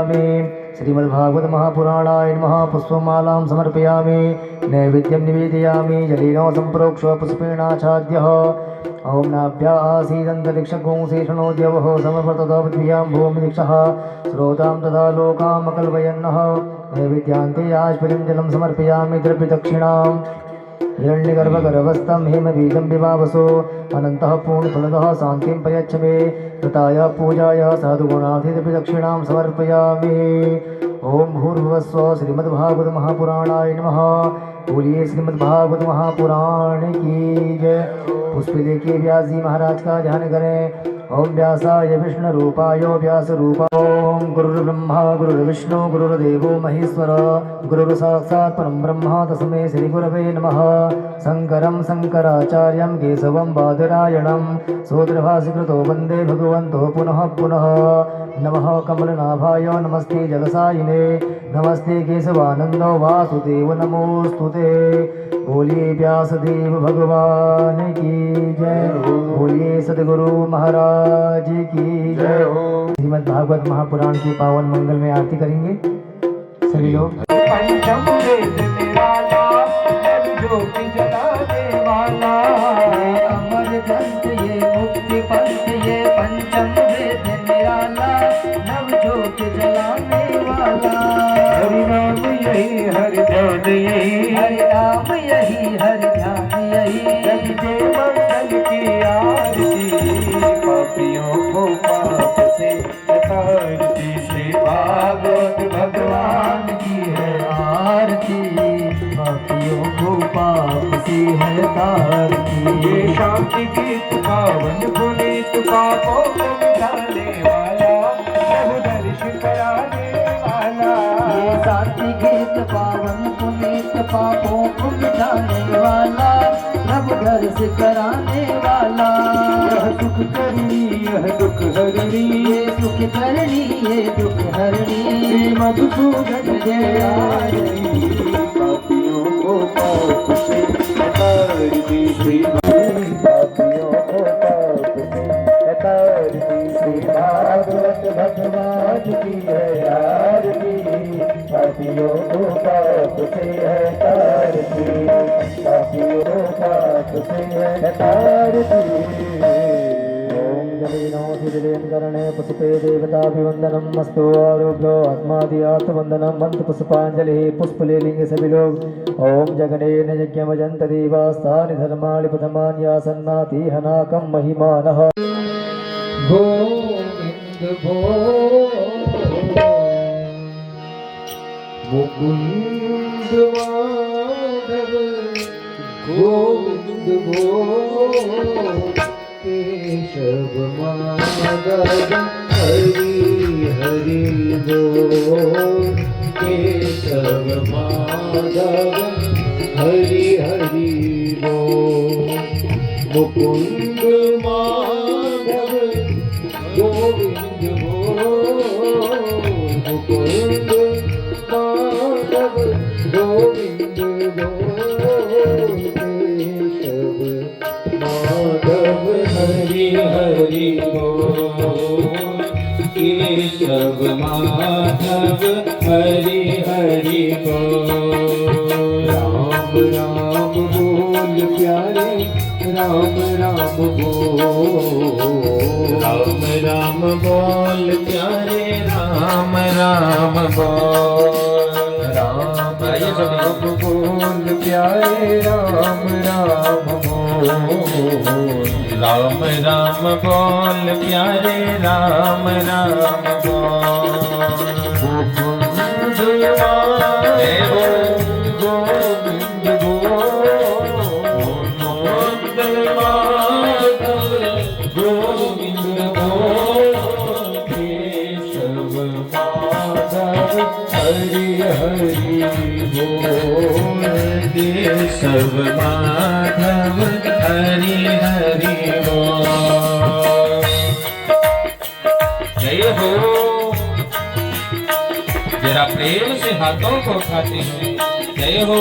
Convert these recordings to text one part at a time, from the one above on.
समर्पयामि। श्रीमद्भागवत महापुराणाय नमः। पुष्पमालां समर्पयामि। नैवेद्यं निवेदयामि। जलेन सम्प्रोक्ष्य पुष्पेणाच्छाद्यः। ओम नाभ्यासीदन्तरिक्षगों शेषणो देवः समर्पततो पृथिव्यां भूमि दीक्षः श्रोतां तथा लोकामकल्पयन्नः। नैवेद्यान्ते आश्वरीं जलं समर्पयामि। द्रव्यदक्षिणाम् हिरण्यगर्भगर्भस्थं हेमबीजं विभावसो अनन्तः पूर्णफलदः शान्तिं प्रयच्छ मे। कृताय पूजाय साधुगुणाधिदक्षिणां समर्पयामि। ओम भूर्भुवस्व श्रीमद्भागवत महापुराणाय नमः। बोलिए श्रीमद्भागवत महापुराण की जय। पुष्प लेके व्यास जी महाराज का ध्यान करें। ओम व्यासाय विष्णु रूपाय व्यास रूपाय। ओम गुरुर्ब्रह्मा गुरुर्विष्णु गुरुर्देवो महेश्वर गुरुर् साक्षात् परं ब्रह्म तस्मै श्री गुरवे नमः। शंकरं शंकराचार्यं केशवं बादरायणं सूत्रभाषिकृतो वन्दे भगवन्तो पुनः पुनः। नमः कमलनाभाय नमस्ते जगसायिने नमस्ते केशवानंदो वासुदेव नमोस्तुते। बोलिए व्यासदेव भगवान की जय। बोलिए सद्गुरु महाराज की जय। श्रीमद् भागवत महापुराण की पावन मंगल में आरती करेंगे सभी लोग। पंचम वेद निराला ज्योति जलाने वाला अमर ग्रंथ ये मुक्ति पंथ ये पंचम वेद निराला नव ज्योति जलाने वाला। हरि नाम यही हरि ध्यान यही हरि नाम यही हरि ध्यान यही जगते मंगल की आरती पापियों को पाप से तारती। श्री भागवत भगवान की है आरती पापियों को पाप से है तारती। ये शांति गीत पावन पुनीत पापों को मिटाने वाला प्रभु दर्शन कराने वाला। ये शांति गीत पावन पुनीत पापों को मिटाने वाला प्रभु दर्शन कराने वाला। यह सुख करनी यह दुख हरणी ये सुख करनी ये दुख हरणी। मधुसूदन जय आरती पापियों को पाप से तारती। श्री पापियों को पाप से तारती। श्री भागवत भगवान की है आरती पापियों को पाप से है तारती पापियों को पाप से है तारती। करणे पुष्पे देवताभिवंदनम मस्तु आरोग्यो आत्मादियात्मवंदनम मंत्र पुष्पांजलि पुष्प ले लेंगे सभी लोग। ओम जगनेन यज्ञमजंत देवास्तानि धर्माणि प्रथमान्यासन्नाति हनाकं महिमानः। गोविंद मुकुंद माधव गोविंद केशव माधव हरि हरि बोल। केशव माधव हरि हरि बोल। मुकुंद माधव गोविंद बोल। मुकुंद माधव गोविंद बोल। केशव माधव हरि हरि बोल। केशव माधव हरि हरि बोल। राम राम बोल प्यारे राम राम बोल। राम राम बोल प्यारे राम राम बोल। राम राम बोल प्यारे राम राम बोल। राम राम बोल प्यारे राम राम बोल। मुकुंद माधव गोविंद बोल। मुकुंद माधव गोविंद बोल। केशव माधव हरि हरि बोल। केशव माधव हरि हरि बोल। जय हो। जरा प्रेम से हाथों को उठाते हैं। जय हो।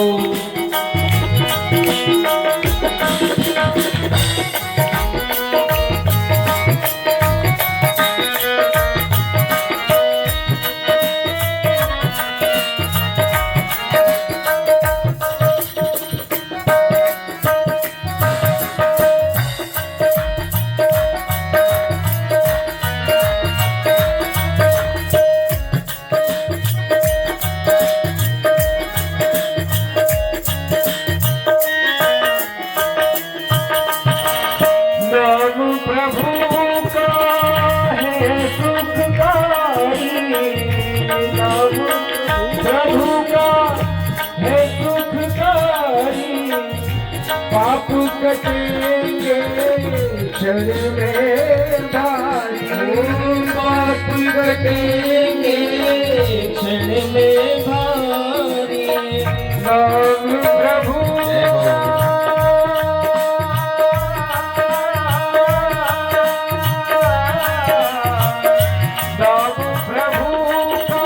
नाम प्रभु का है सुखकारी, पाप कटेंगे क्षण में भारी, पाप कटेंगे क्षण में भारी। नाम प्रभु नाम प्रभु का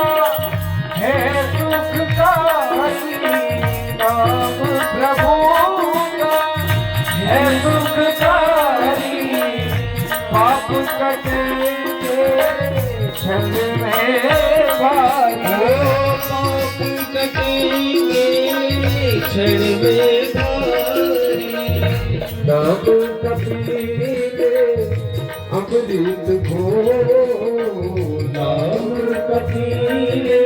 है सुखकारी, नाम प्रभु का है सुखकारी, पाप कटेंगे क्षण में भारी, पाप कटेंगे क्षण में भारी। नाम कपीले अमृत घोर, नाम कपीले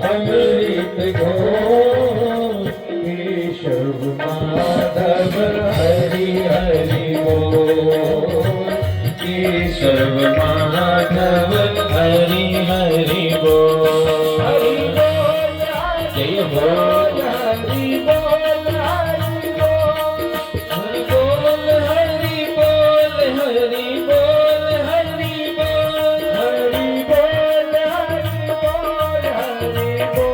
अमृत घोर, केशव माधव हरि हरि बोल, केशव माधव हरि हरि बोल। हरि बोल जय बोल हरि बोल हरि बोल, हरि बोल हरि बोल हरि बोल हरि बोल। हरि बोल हरि बोल हरि बोल हरि बोल,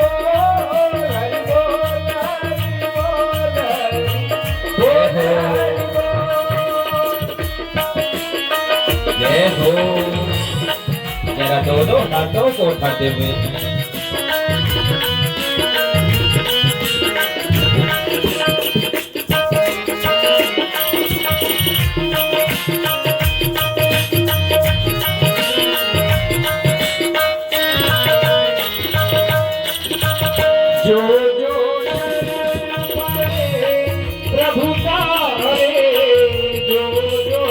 हरि बोल हरि बोल हरि बोल हरि बोल। जय हो। जरा दोनों हाथों को उठाते हुए जो जो शरण पाए प्रभु तारे, जो जो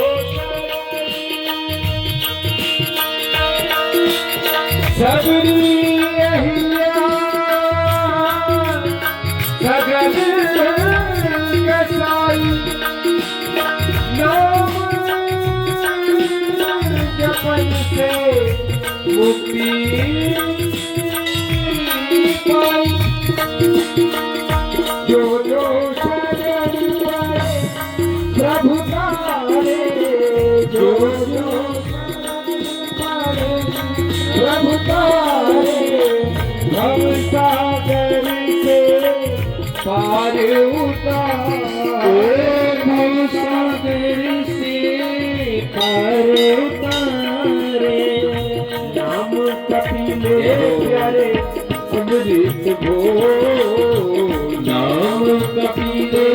सबरी अहिल्या सगल कसाई, नाम जपन से मुक्ति पाई। जो जो शरण पाए प्रभु तारे, जो जो शरण पाए प्रभु तारे, भव सागर से पार उतारे, भव सागर से पार उतारे। नाम कपिले प्यारे अमृत घोर, नाम कपिले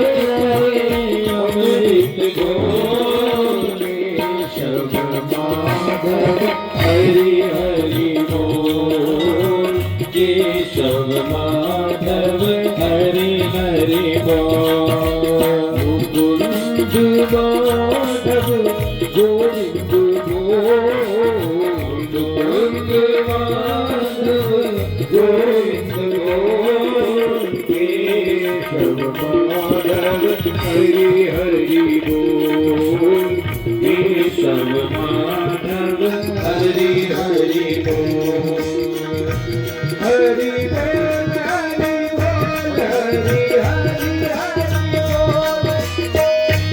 अमृत घोर, केशव माधव हरि हरि बोल, केशव माधव हरि हरि बोल। मुकुंद माधव गोविंद गोविंद, मुकुंद माधव गोविंद गोविंद, केशव माधव हरि हरि बोल, केशव माधव हरि हरि बोल। हरि बोल हरि बोल हरि हरि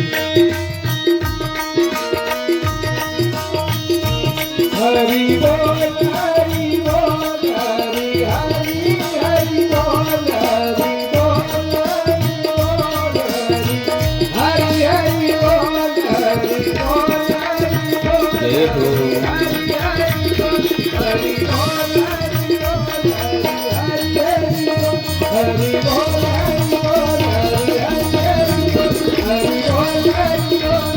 हरि बोल। हरि बोल हरि बोल हरि हरि हरि बोल, हरि बोल हरि बोल हरि हरि बोल, हरि बोल हरि बोल जय हो। हरि हरि बोल, हरि बोल हरि बोल हरि हरि बोल, हरि बोल हरि बोल हरि बोल हरि बोल,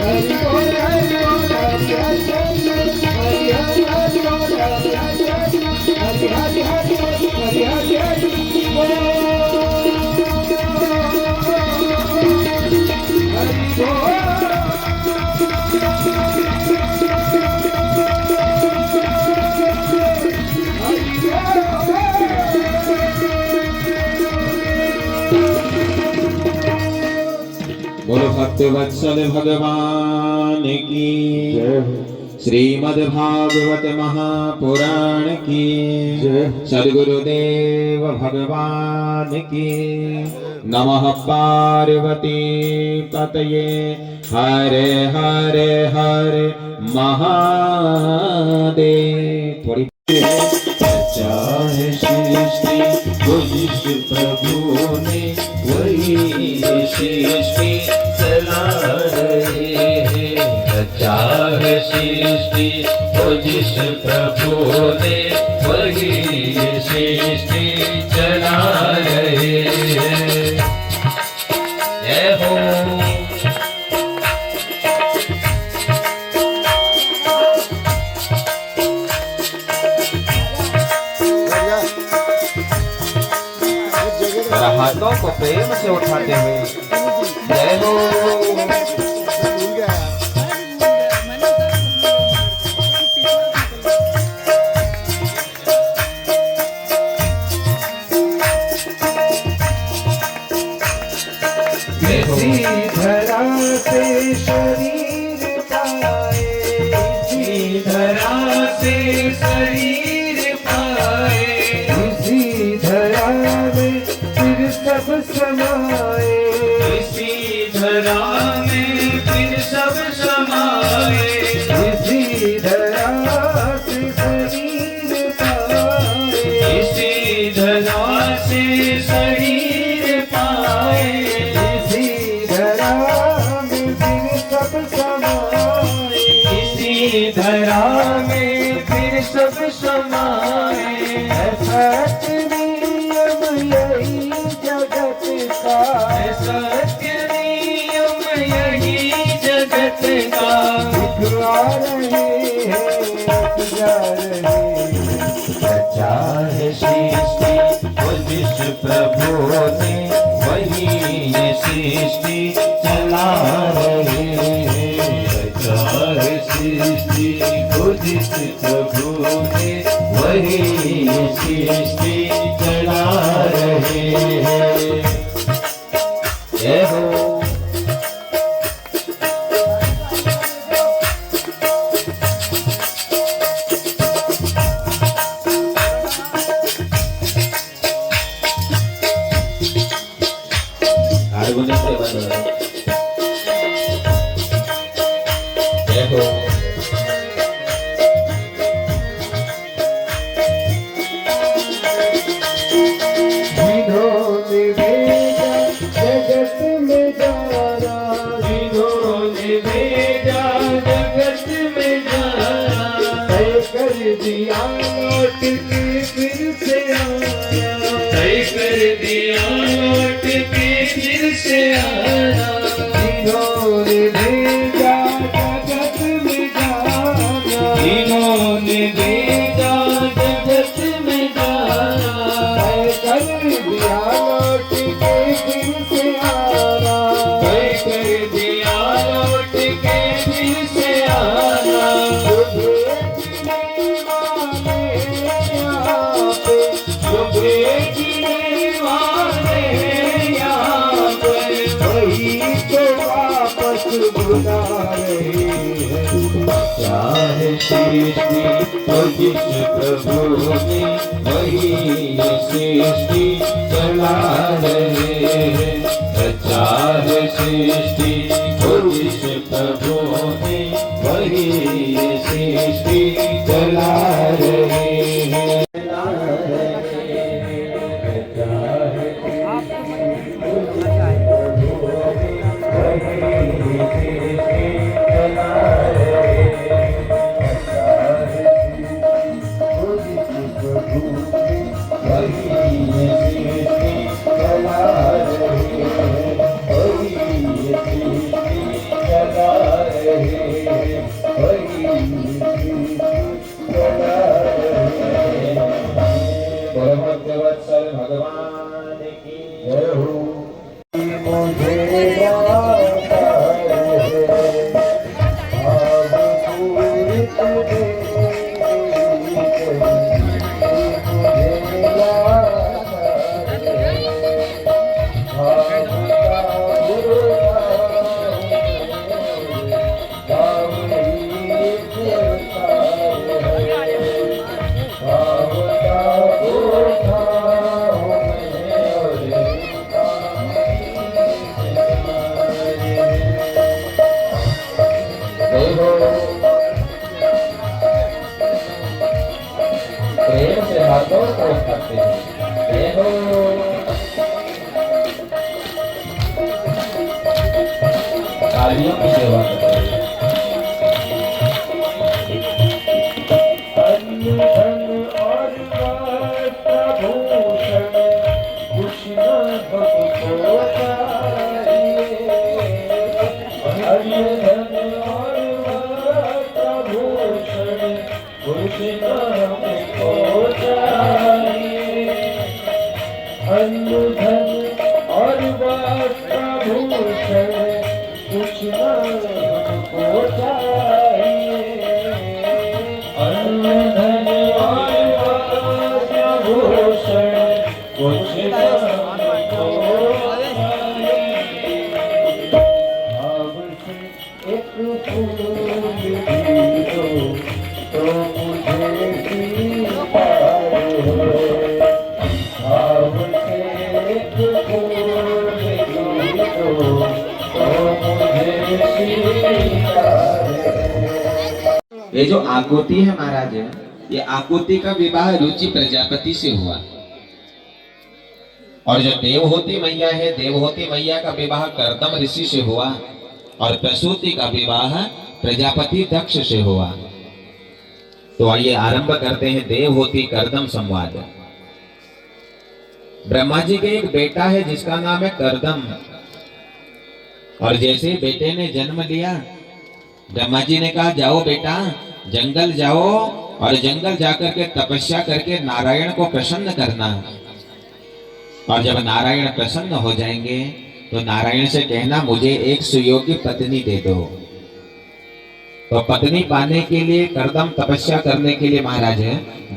हरि बोल हरि बोल हरि हरि बोल, हरि हरि हरि बोल, हरि हरि हरि बोल, हरि बोल। बोलो भक्त वत्सल भगवान की, श्रीमद्भागवत महापुराण की सद्गुरुदेव भगवान की। नमः पार्वती पतये हरे हरे हरे महादेव। थोड़ी चाहे सृष्टि को जिस प्रभु ने वही सृष्टि चला रहे हैं। चाहे सृष्टि को जिस प्रभु ने वही सृष्टि चला रहे हैं। जय हो। हाथों को प्रेम से उठाते हुए जय हो। इसी धरा से शरीर पाए, इसी धरा से शरीर पाए, इसी धरा में फिर सब समाए, इसी धरा में फिर सब समाए, इसी धरा से शरीर पाए, इसी धरा से शरीर पाए, इसी धरा में फिर सब समाए, इसी धरा में फिर सब समाए। सत्य नियम यही जगत का, सत्य नियम यही जगत का। दिखला रहे हैं, जा रहे हैं। चाहे सृष्टि को जिस प्रभु ने वही ये सृष्टि चला रहे हैं। चाहे सृष्टि को जिस प्रभु ने वही ये सृष्टि चला रहे हैं। जय हो। हारमोनियम से बज रहा है। जय हो। जिन्होंने भेजा जगत में जाना, जिन्होंने भेजा जगत में जाना, तय कर दिया लौट के फिर से आया, तय कर दिया लौट के फिर से आया। जिन्होंने भेजा जगत में जाना, जिन्होंने भेजा जगत में जाना, तय कर दिया लौट के फिर से आना, तय कर दिया लौट के फिर से आना। जो भेजने वाले यहाँ पे, जो भेजने वाले यहाँ पे, वही तो वापस बुला रहे हैं। चाहे सृष्टि तो जिस प्रभु ने वही ये सृष्टि चला रहे हैं। चाहे सृष्टि तो जिस प्रभु ने वही ये सृष्टि चला रहे हैं। परमवत्सल भगवान की जय हो। मुझे आता है अब पूरित दे, मुझे आता है प्रेम से हाथों को उठाते हैं। जय हो। तालियों की सेवा करते हैं। अन्न धन और वस्त्रभूषण कुछ न हमको चाहिए। अन्न धन और वस्त्रभूषण कुछ न हमको चाहिए। अन्न धन और वस्त्रभूषण कुछ न हमको चाहिए। अन्न धन और वस्त्रभूषण कुछ न हमको चाहिए। भाव से एक फूल भी दो तो मुझे स्वीकार है। भाव से एक फूल भी दो ये जो आकुति है महाराज, ये आकुति का विवाह रुचि प्रजापति से हुआ। और जो देवहूति मैया है, देवहूति मैया का विवाह कर्दम ऋषि से हुआ। और प्रसूति का विवाह प्रजापति दक्ष से हुआ। तो आइए आरंभ करते हैं देवहूति कर्दम संवाद। ब्रह्मा जी के एक बेटा है जिसका नाम है कर्दम। और जैसे बेटे ने जन्म लिया, ब्रह्मा जी ने कहा जाओ बेटा जंगल जाओ और जंगल जाकर के तपस्या करके नारायण को प्रसन्न करना। और जब नारायण प्रसन्न हो जाएंगे तो नारायण से कहना मुझे एक सुयोग्य पत्नी दे दो। तो पत्नी पाने के लिए कर्दम तपस्या करने के लिए महाराज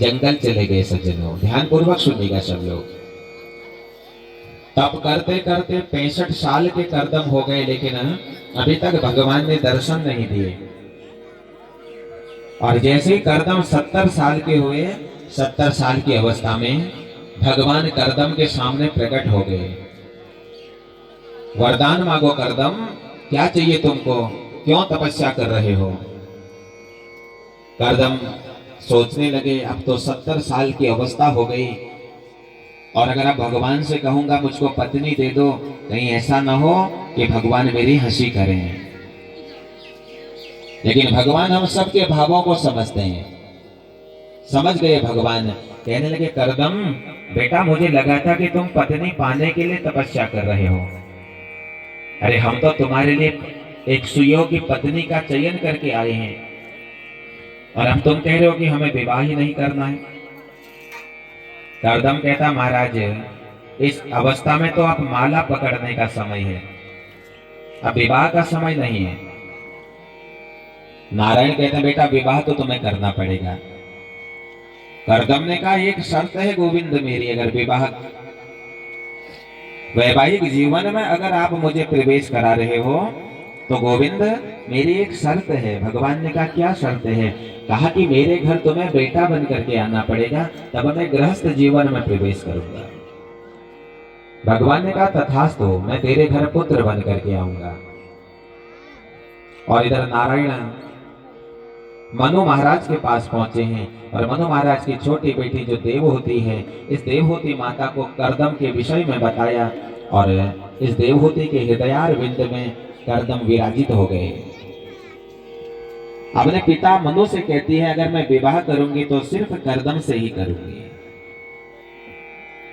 जंगल चले गए। सज्जनों ध्यान पूर्वक सुनिएगा सब लोग। तप करते करते 65 साल के कर्दम हो गए, लेकिन अभी तक भगवान ने दर्शन नहीं दिए। और जैसे ही कर्दम 70 साल के हुए, 70 साल की अवस्था में भगवान कर्दम के सामने प्रकट हो गए। वरदान मांगो कर्दम, क्या चाहिए तुमको, क्यों तपस्या कर रहे हो। कर्दम सोचने लगे अब तो 70 साल की अवस्था हो गई, और अगर आप भगवान से कहूंगा मुझको पत्नी दे दो, कहीं ऐसा ना हो कि भगवान मेरी हंसी करें। लेकिन भगवान हम सबके भावों को समझते हैं। समझ गए भगवान, कहने लगे कर्दम बेटा मुझे लगा था कि तुम पत्नी पाने के लिए तपस्या कर रहे हो। अरे हम तो तुम्हारे लिए एक सुयोग्य पत्नी का चयन करके आए हैं, और अब तुम कह रहे हो कि हमें विवाह ही नहीं करना है। कर्दम कहता महाराज इस अवस्था में तो आप माला पकड़ने का समय है, अब विवाह का समय नहीं है। नारायण कहते बेटा विवाह तो तुम्हें करना पड़ेगा। कर्दम ने कहा एक शर्त है गोविंद मेरी, अगर विवाह वैवाहिक जीवन में अगर आप मुझे प्रवेश करा रहे हो तो गोविंद मेरी एक शर्त है। भगवान ने कहा क्या शर्त है। कहा कि मेरे घर तुम्हें बेटा बन करके आना पड़ेगा, तब मैं गृहस्थ जीवन में प्रवेश करूंगा। भगवान ने कहा तथास्तु, मैं तेरे घर पुत्र बन करके आऊंगा। और इधर नारायण मनु महाराज के पास पहुंचे हैं, और मनु महाराज की छोटी बेटी जो देवहूति है, इस देवहूति माता को कर्दम के विषय में बताया, और इस देवहूति के हृदयारविंद में कर्दम विराजित हो गए। अपने पिता मनु से कहती है अगर मैं विवाह करूंगी तो सिर्फ कर्दम से ही करूंगी।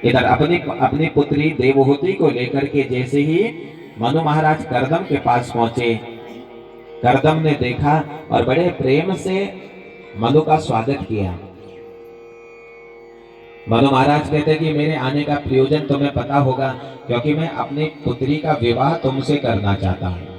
इधर अपनी पुत्री देवहूति को लेकर के जैसे ही मनु महाराज कर्दम के पास पहुंचे, कर्दम ने देखा और बड़े प्रेम से मनु का स्वागत किया। मनु महाराज कहते कि मेरे आने का प्रयोजन तुम्हें पता होगा, क्योंकि मैं अपनी पुत्री का विवाह तुमसे करना चाहता हूं।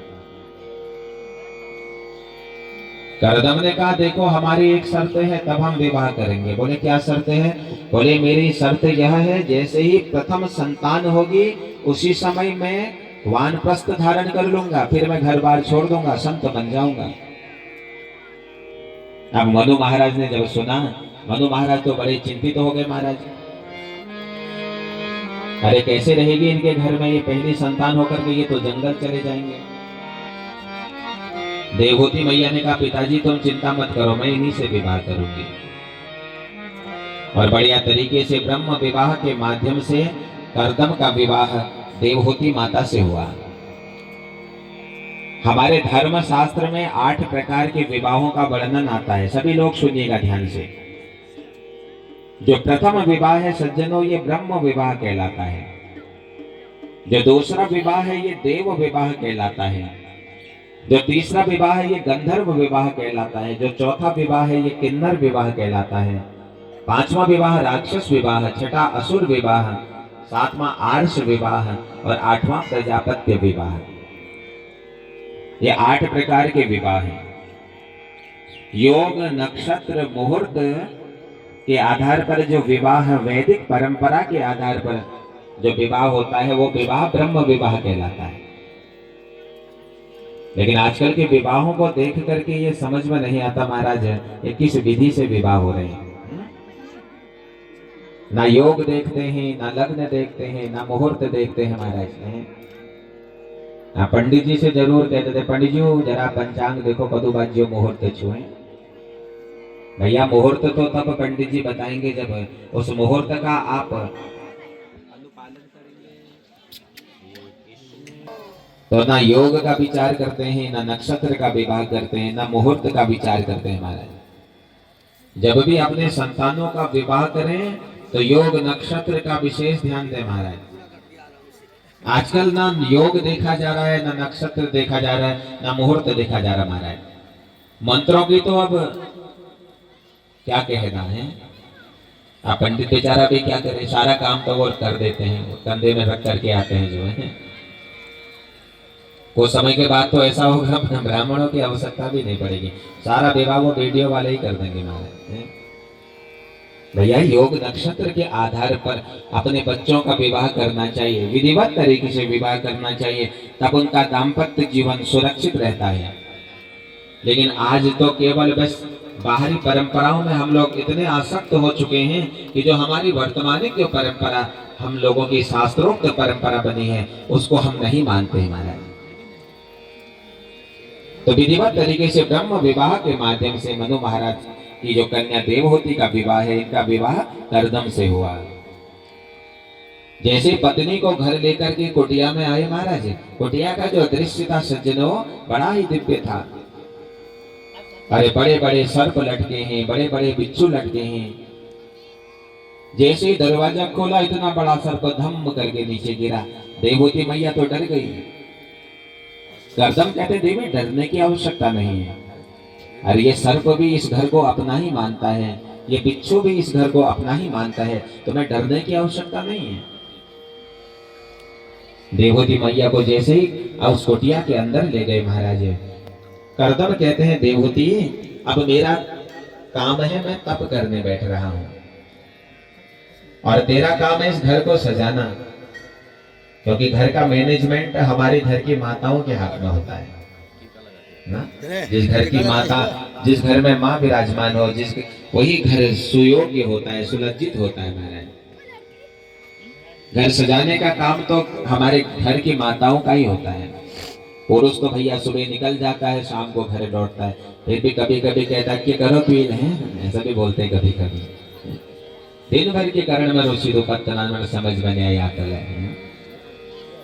कर्दम ने कहा देखो हमारी एक शर्त है, तब हम विवाह करेंगे। बोले क्या शर्त है। बोले मेरी शर्त यह है जैसे ही प्रथम संतान होगी उसी समय मैं वानप्रस्थ धारण कर लूंगा, फिर मैं घर बार छोड़ दूंगा, संत बन जाऊंगा। अब मनु महाराज ने जब सुना, मनु महाराज तो बड़े चिंतित हो गए। महाराज अरे कैसे रहेगी इनके घर में ये पहली संतान होकर के, ये तो जंगल चले जाएंगे। देवहूति मैया ने कहा पिताजी तुम चिंता मत करो, मैं इन्हीं से विवाह करूंगी। और बढ़िया तरीके से ब्रह्म विवाह के माध्यम से कर्दम का विवाह देवहूति माता से हुआ। हमारे धर्म शास्त्र में 8 प्रकार के विवाहों का वर्णन आता है, सभी लोग सुनिएगा ध्यान से। जो प्रथम विवाह है सज्जनों, ये ब्रह्म विवाह कहलाता है। जो दूसरा विवाह है ये देव विवाह कहलाता है। जो तीसरा विवाह है ये गंधर्व विवाह कहलाता है। जो चौथा विवाह है ये किन्नर विवाह कहलाता है। पांचवा विवाह राक्षस विवाह, छठा असुर विवाह, सातवां आर्ष विवाह और आठवां प्रजापत्य विवाह। ये 8 प्रकार के विवाह हैं। योग, नक्षत्र, मुहूर्त के आधार पर जो विवाह, वैदिक परंपरा के आधार पर जो विवाह होता है वो विवाह ब्रह्म विवाह कहलाता है। लेकिन आजकल के विवाहों को देख करके ये समझ में नहीं आता महाराज ये किस विधि से विवाह हो रहे हैं। ना योग देखते हैं, ना लग्न देखते हैं, ना मुहूर्त देखते हैं महाराज। हाँ, पंडित जी से जरूर कहते थे, पंडित जी जरा पंचांग देखो कदू बाजियो मुहूर्त छुए। भैया मुहूर्त तो तब पंडित जी बताएंगे जब उस मुहूर्त का आप अनुपालन करेंगे। तो ना योग का विचार करते हैं, ना नक्षत्र का विवाह करते हैं, ना मुहूर्त का विचार करते हैं महाराज। जब भी अपने संतानों का विवाह करें तो योग नक्षत्र का विशेष ध्यान दें महाराज। आजकल ना योग देखा जा रहा है, ना नक्षत्र देखा जा रहा है, ना मुहूर्त देखा जा रहा महाराज। मंत्रों की तो अब क्या कहना है। आप पंडित बेचारा भी क्या करे, सारा काम तो वो कर देते हैं, कंधे में रख करके आते हैं जो है। कुछ समय के बाद तो ऐसा होगा ब्राह्मणों की आवश्यकता भी नहीं पड़ेगी, सारा विवाह वो वीडियो वाले ही कर देंगे महाराज। भैया योग नक्षत्र के आधार पर अपने बच्चों का विवाह करना चाहिए, विधिवत तरीके से विवाह करना चाहिए, तब उनका दाम्पत्य जीवन सुरक्षित रहता है। लेकिन आज तो केवल बस बाहरी परंपराओं में हम लोग इतने आसक्त हो चुके हैं कि जो हमारी वर्तमानिक जो परंपरा हम लोगों की शास्त्रोक्त परंपरा बनी है उसको हम नहीं मानते हैं महाराज। तो विधिवत तरीके से ब्रह्म विवाह के माध्यम से मनु महाराज की जो कन्या देवहूति का विवाह है, इनका विवाह कर्दम से हुआ। जैसे पत्नी को घर लेकर के कुटिया में आए महाराज, कुटिया का जो दृश्य था सज्जनों बड़ा ही दिव्य था। अरे बड़े बड़े सर्प लटके हैं, बड़े बड़े बिच्छू लटके हैं। जैसे ही दरवाजा खोला इतना बड़ा सर्प धम करके नीचे गिरा। देवहूति मैया तो डर गई। कर्दम कहते देवी डरने की आवश्यकता नहीं है। अरे ये सर्प भी इस घर को अपना ही मानता है, ये बिच्छू भी इस घर को अपना ही मानता है, तुम्हें डरने की आवश्यकता नहीं है। देवहूति मैया को जैसे ही उस कुटिया के अंदर ले गए महाराज। कर्दम कहते हैं देवहूति अब मेरा काम है, मैं तप करने बैठ रहा हूं और तेरा काम है इस घर को सजाना, क्योंकि घर का मैनेजमेंट हमारे घर की माताओं के हाथ में होता है ना। जिस घर की माता, जिस घर में माँ विराजमान हो, जिस वही घर सुयोग्य होता है, सुलज्जित होता है महाराज। घर सजाने का काम तो हमारे घर की माताओं का ही होता है। पुरुष तो भैया सुबह निकल जाता है, शाम को घर लौटता है, फिर भी कभी कभी कहता है कि करो तो ये नहीं, ऐसा भी बोलते हैं कभी कभी। दिन भर के कारण में रुचि दुपत्तना समझ में नहीं आता है।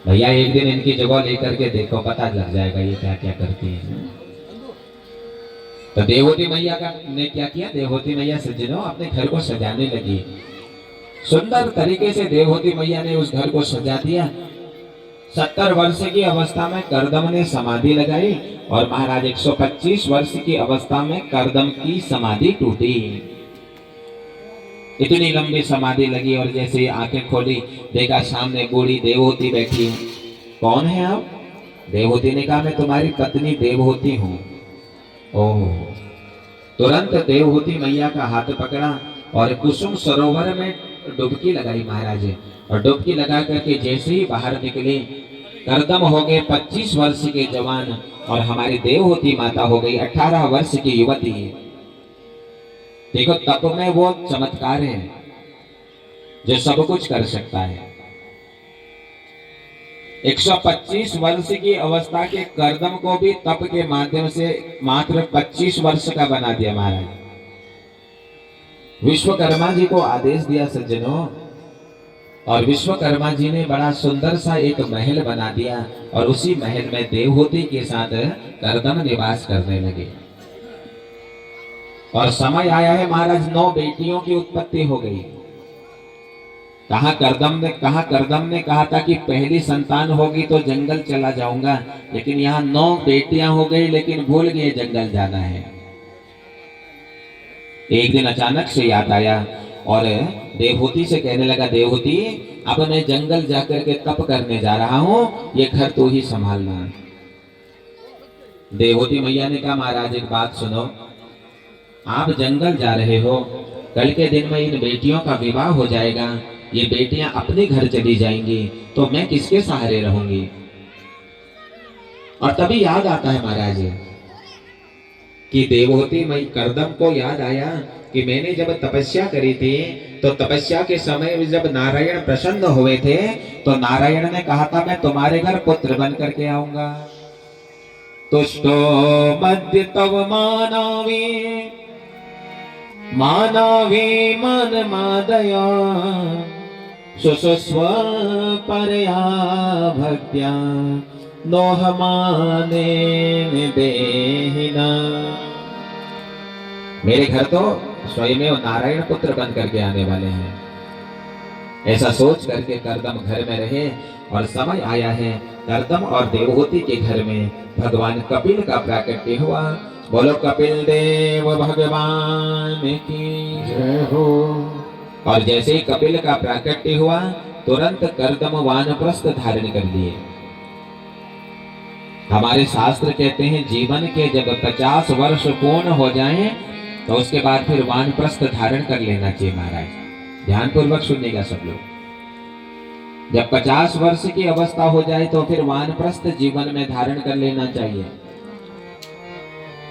भैया एक दिन इनकी जगह लेकर के देखो, पता लग जाएगा ये क्या क्या करती है। तो देवहूति मैया का ने क्या किया, देवहूति मैया सज्जनों अपने घर को सजाने लगी। सुंदर तरीके से देवहूति मैया ने उस घर को सजा दिया। 70 वर्ष की अवस्था में कर्दम ने समाधि लगाई और महाराज 125 वर्ष की अवस्था में कर्दम की समाधि टूटी। इतनी लंबी समाधि लगी और जैसे आंखें खोली देखा सामने बूढ़ी देवहूति बैठी है। कौन है आप? देवहूति ने कहा मैं तुम्हारी पत्नी देवहूति हूँ। ओह! तुरंत देवहूति मैया का हाथ पकड़ा और कुसुम सरोवर में डुबकी लगाई महाराज। और डुबकी लगा करके जैसे ही बाहर निकले कर्दम हो गए 25 वर्ष के जवान और हमारी देवहूति माता हो गई 18 वर्ष की युवती। देखो तप में वो चमत्कार है जो सब कुछ कर सकता है। 125 वर्ष की अवस्था के कर्दम को भी तप के माध्यम से मात्र 25 वर्ष का बना दिया महाराज। विश्वकर्मा जी को आदेश दिया सज्जनों, और विश्वकर्मा जी ने बड़ा सुंदर सा एक महल बना दिया और उसी महल में देवहूति के साथ कर्दम निवास करने लगे। और समय आया है महाराज, 9 बेटियों की उत्पत्ति हो गई। कर्दम ने कहा था कि पहली संतान होगी तो जंगल चला जाऊंगा, लेकिन यहाँ 9 बेटियां हो गई, लेकिन भूल गए जंगल जाना है। एक दिन अचानक से याद आया और देवहूति से कहने लगा, देवहूति अब मैं जंगल जाकर के तप करने जा रहा हूं, ये घर तू ही संभालना। देवहूति मैया ने कहा, महाराज एक बात सुनो, आप जंगल जा रहे हो, कल के दिन में इन बेटियों का विवाह हो जाएगा, ये बेटियां अपने घर चली जाएंगी, तो मैं किसके सहारे रहूंगी। और तभी याद आता है महाराज कि देवहूति मई कर्दम को याद आया कि मैंने जब तपस्या करी थी, तो तपस्या के समय में जब नारायण प्रसन्न हुए थे, तो नारायण ने कहा था मैं तुम्हारे घर पुत्र बन करके आऊंगा। तुष्टो मध्य तव मानवी मन मादया सुस्व परया भक्त्या नोह माने देहिना। मेरे घर तो स्वयं नारायण पुत्र बन करके आने वाले हैं। ऐसा सोच करके कर्दम घर में रहे और समय आया है कर्दम और देवहूति के घर में भगवान कपिल का प्राकट्य हुआ। बोलो कपिल देव भगवान की जय हो। और जैसे ही कपिल का प्राकट्य हुआ, तुरंत कर्दम वानप्रस्थ धारण कर लिए। हमारे शास्त्र कहते हैं जीवन के जब 50 वर्ष पूर्ण हो जाएं, तो उसके बाद फिर वानप्रस्थ धारण कर लेना चाहिए। महाराज ध्यानपूर्वक सुनिएगा सब लोग। जब 50 वर्ष की अवस्था हो जाए तो फिर वानप्रस्थ जीवन में धारण कर लेना चाहिए,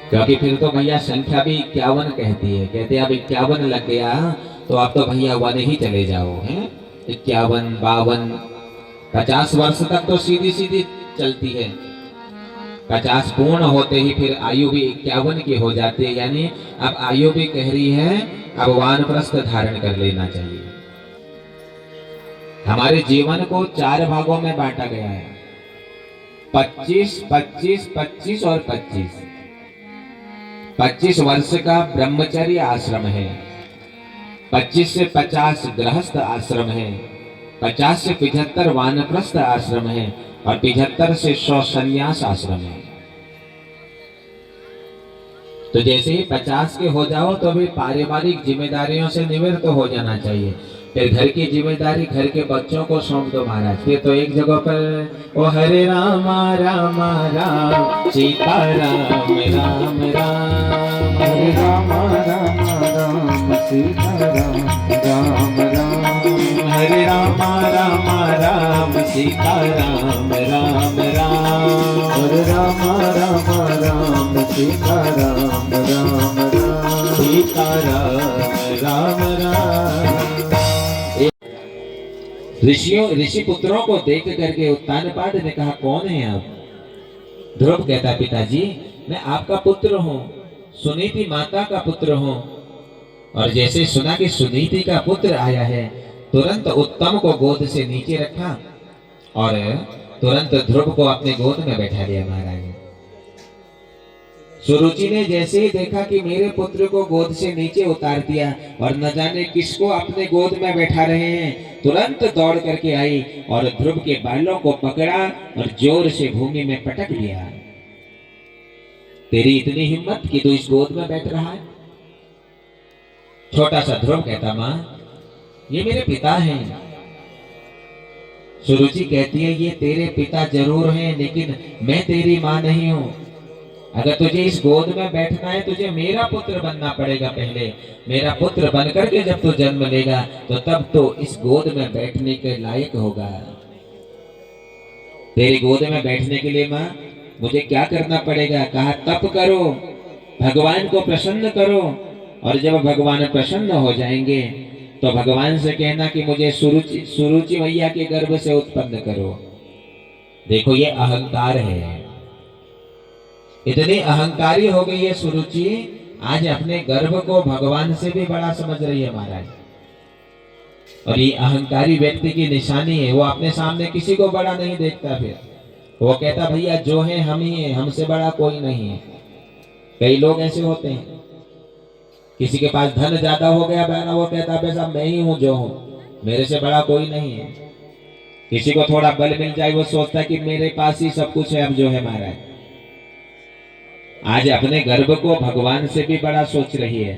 क्योंकि फिर तो भैया संख्या भी 51 कहती है। कहते हैं अब 51 लग गया तो आप तो भैया वन ही चले जाओ, हैं 51, 52, 50 वर्ष तक तो सीधी सीधी चलती है। 50 पूर्ण होते ही फिर आयु भी 51 की हो जाती है, यानी अब आयु भी कह रही है अब वानप्रस्थ धारण कर लेना चाहिए। हमारे जीवन को 4 भागों में बांटा गया है, 25, 25, 25 और 25। 25 वर्ष का ब्रह्मचर्य आश्रम है, 25 से 50 गृहस्थ आश्रम है, 50 से 75 वानप्रस्थ आश्रम है और 75 से 100 संन्यास आश्रम है। तो जैसे ही 50 के हो जाओ तो भी पारिवारिक जिम्मेदारियों से निवृत्त हो जाना चाहिए। फिर घर की जिम्मेदारी घर के बच्चों को सौंप दो महाराज। फिर तो एक जगह पर ओ हरे राम राम राम सीता राम राम राम, हरे राम राम राम सीता राम राम राम, हरे राम राम राम सीता राम राम राम, हरे राम राम राम सीता राम राम राम, सीता राम राम राम। ऋषि पुत्रों को देख करके उत्तानपाद ने कहा, कौन है आप? ध्रुव कहता, पिताजी मैं आपका पुत्र हूँ, सुनीति माता का पुत्र हूँ। और जैसे सुना कि सुनीति का पुत्र आया है, तुरंत उत्तम को गोद से नीचे रखा और तुरंत ध्रुव को अपने गोद में बैठा लिया। महाराज सुरुचि ने जैसे ही देखा कि मेरे पुत्र को गोद से नीचे उतार दिया और न जाने किसको अपने गोद में बैठा रहे हैं, तुरंत दौड़ करके आई और ध्रुव के बालों को पकड़ा और जोर से भूमि में पटक दिया। तेरी इतनी हिम्मत कि तू इस गोद में बैठ रहा है? छोटा सा ध्रुव कहता, मां ये मेरे पिता हैं। सुरुचि कहती है, ये तेरे पिता जरूर हैं, लेकिन मैं तेरी मां नहीं हूं। अगर तुझे इस गोद में बैठना है, तुझे मेरा पुत्र बनना पड़ेगा। पहले मेरा पुत्र बन करके जब तू जन्म लेगा तो तब तो इस गोद में बैठने के लायक होगा। तेरी गोद में बैठने के लिए मां मुझे क्या करना पड़ेगा? कहा तप करो, भगवान को प्रसन्न करो, और जब भगवान प्रसन्न हो जाएंगे तो भगवान से कहना कि मुझे सुरुचि मैया के गर्भ से उत्पन्न करो। देखो ये अहंकार है, इतनी अहंकारी हो गई है सुरुचि आज अपने गर्भ को भगवान से भी बड़ा समझ रही है महाराज। और ये अहंकारी व्यक्ति की निशानी है, वो अपने सामने किसी को बड़ा नहीं देखता। फिर वो कहता भैया जो है हम ही है, हमसे बड़ा कोई नहीं है। कई लोग ऐसे होते हैं, किसी के पास धन ज्यादा हो गया बहना, वो कहता भाई साहब मैं ही हूं जो हूं, मेरे से बड़ा कोई नहीं है। किसी को थोड़ा बल मिल जाए, वो सोचता है कि मेरे पास ही सब कुछ है अब जो है महाराज। आज अपने गर्भ को भगवान से भी बड़ा सोच रही है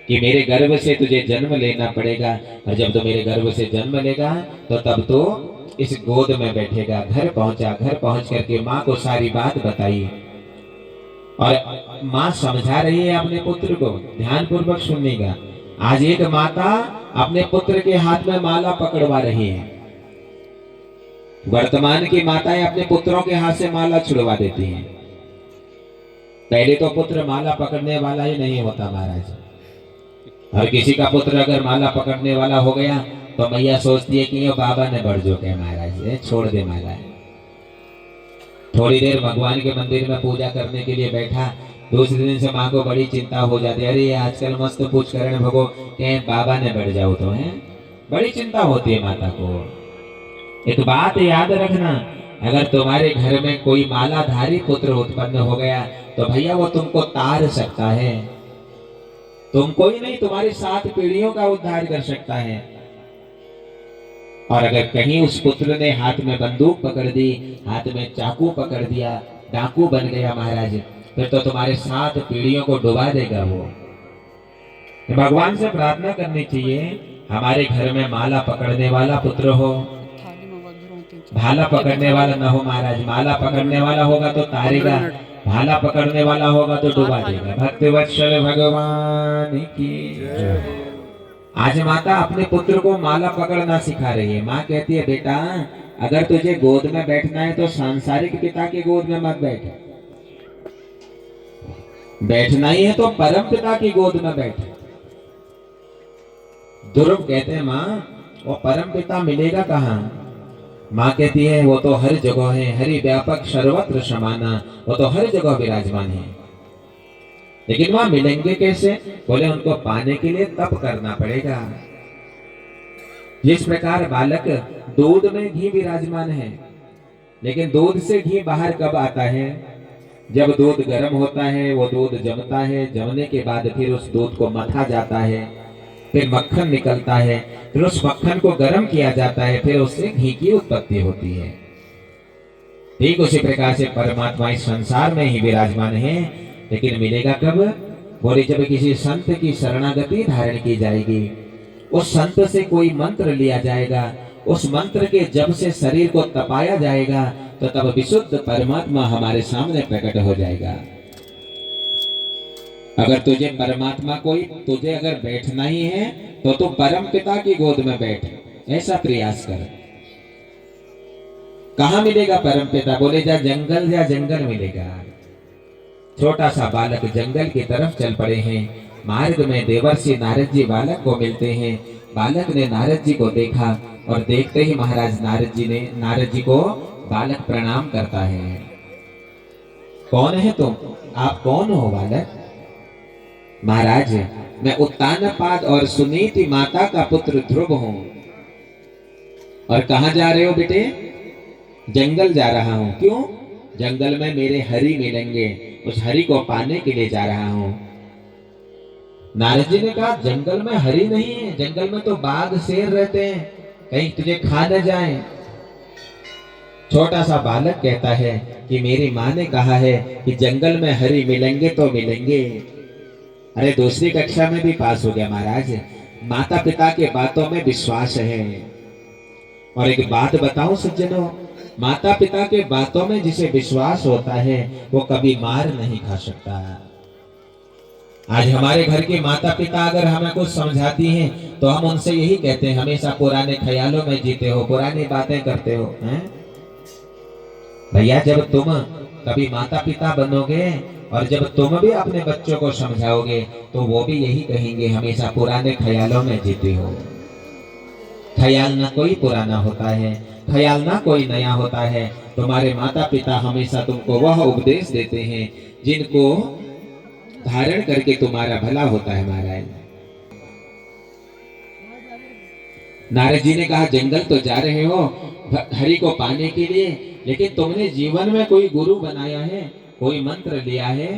कि मेरे गर्भ से तुझे जन्म लेना पड़ेगा, और जब तो मेरे गर्भ से जन्म लेगा तो तब तो इस गोद में बैठेगा। घर पहुंचा, घर पहुंच करके माँ को सारी बात बताई, और माँ समझा रही है अपने पुत्र को। ध्यान पूर्वक सुनिएगा। आज एक माता अपने पुत्र के हाथ में माला पकड़वा रही है। वर्तमान की माताएं अपने पुत्रों के हाथ से माला छुड़वा देती हैं। पहले तो पुत्र माला पकड़ने वाला ही नहीं होता महाराज। और किसी का पुत्र अगर माला पकड़ने वाला हो गया तो मैया सोचती है कि ये बाबा ने बढ़ जो के महाराज, ये छोड़ दे माला। थोड़ी देर भगवान के मंदिर में पूजा करने के लिए बैठा, दूसरे दिन से माँ को बड़ी चिंता हो जाती है। अरे ये आजकल मस्त पूछ करें भगो के बाबा ने बढ़ जाओ तो है, बड़ी चिंता होती है माता को। एक बात याद रखना, अगर तुम्हारे घर में कोई मालाधारी पुत्र उत्पन्न हो गया तो भैया वो तुमको तार सकता है। तुमको ही नहीं, तुम्हारी 7 पीढ़ियों का उद्धार कर सकता है। और अगर कहीं उस पुत्र ने हाथ में बंदूक पकड़ दी, हाथ में चाकू पकड़ दिया, डाकू बन गया महाराज, फिर तो तुम्हारे 7 पीढ़ियों को डुबा देगा वो। भगवान से प्रार्थना करनी चाहिए हमारे घर में माला पकड़ने वाला पुत्र हो, भाला पकड़ने वाला न हो महाराज। माला पकड़ने वाला होगा तो तारेगा, भाला पकड़ने वाला होगा तो डुबा देगा। भक्तवत्सल भगवान की जय। आज माता अपने पुत्र को माला पकड़ना सिखा रही है। माँ कहती है बेटा अगर तुझे गोद में बैठना है तो सांसारिक पिता की गोद में मत बैठ, बैठना ही है तो परम पिता की गोद में बैठ। ध्रुव कहते हैं माँ वो परम पिता मिलेगा कहाँ? माँ कहती है वो तो हर जगह है, हरि व्यापक सर्वत्र समाना, वो तो हर जगह विराजमान है। लेकिन वहां मिलेंगे कैसे? बोले उनको पाने के लिए तप करना पड़ेगा। जिस प्रकार बालक दूध में घी विराजमान है, लेकिन दूध से घी बाहर कब आता है? जब दूध गर्म होता है, वो दूध जमता है, जमने के बाद फिर उस दूध को मथा जाता है, फिर मक्खन निकलता है, फिर उस मक्खन को गर्म किया जाता है, फिर उससे घी की उत्पत्ति होती है। ठीक उसी प्रकार से परमात्मा इस संसार में ही विराजमान है, लेकिन मिलेगा कब? बोले जब किसी संत की शरणागति धारण की जाएगी, उस संत से कोई मंत्र लिया जाएगा, उस मंत्र के जब से शरीर को तपाया जाएगा तो तब विशुद्ध परमात्मा हमारे सामने प्रकट हो जाएगा। अगर तुझे परमात्मा कोई, तुझे अगर बैठना ही है तो तू परम पिता की गोद में बैठ, ऐसा प्रयास कर। कहाँ मिलेगा परम पिता? बोले जा जंगल, या जंगल मिलेगा। छोटा सा बालक जंगल की तरफ चल पड़े हैं। मार्ग में देवर्षि नारद जी बालक को मिलते हैं। बालक ने नारद जी को देखा और देखते ही महाराज नारद जी को बालक प्रणाम करता है। कौन है तुम? आप कौन हो बालक? महाराज मैं उत्तानपाद और सुनीति माता का पुत्र ध्रुव हूं। और कहां जा रहे हो बेटे? जंगल जा रहा हूं। क्यों? जंगल में मेरे हरि मिलेंगे, उस हरि को पाने के लिए जा रहा हूं। नारद जी ने कहा जंगल में हरि नहीं है, जंगल में तो बाघ शेर रहते हैं, कहीं तुझे खा न जाए। छोटा सा बालक कहता है कि मेरी माँ ने कहा है कि जंगल में हरि मिलेंगे तो मिलेंगे। अरे दूसरी कक्षा में भी पास हो गया महाराज। माता पिता के बातों में विश्वास है। और एक बात बताऊं सज्जनों, माता पिता के बातों में जिसे विश्वास होता है वो कभी मार नहीं खा सकता। आज हमारे घर के माता पिता अगर हमें कुछ समझाती हैं तो हम उनसे यही कहते हैं हमेशा पुराने ख्यालों में जीते हो, पुरानी बातें करते हो। हैं भैया जब तुम कभी माता पिता बनोगे और जब तुम भी अपने बच्चों को समझाओगे तो वो भी यही कहेंगे हमेशा पुराने ख्यालों में जीते हो। ख्याल ना कोई पुराना होता है, ख्याल ना कोई नया होता है। तुम्हारे माता पिता हमेशा तुमको वह उपदेश देते हैं जिनको धारण करके तुम्हारा भला होता है महाराज। नारद जी ने कहा जंगल तो जा रहे हो हरि को पाने के लिए, लेकिन तुमने जीवन में कोई गुरु बनाया है, कोई मंत्र लिया है?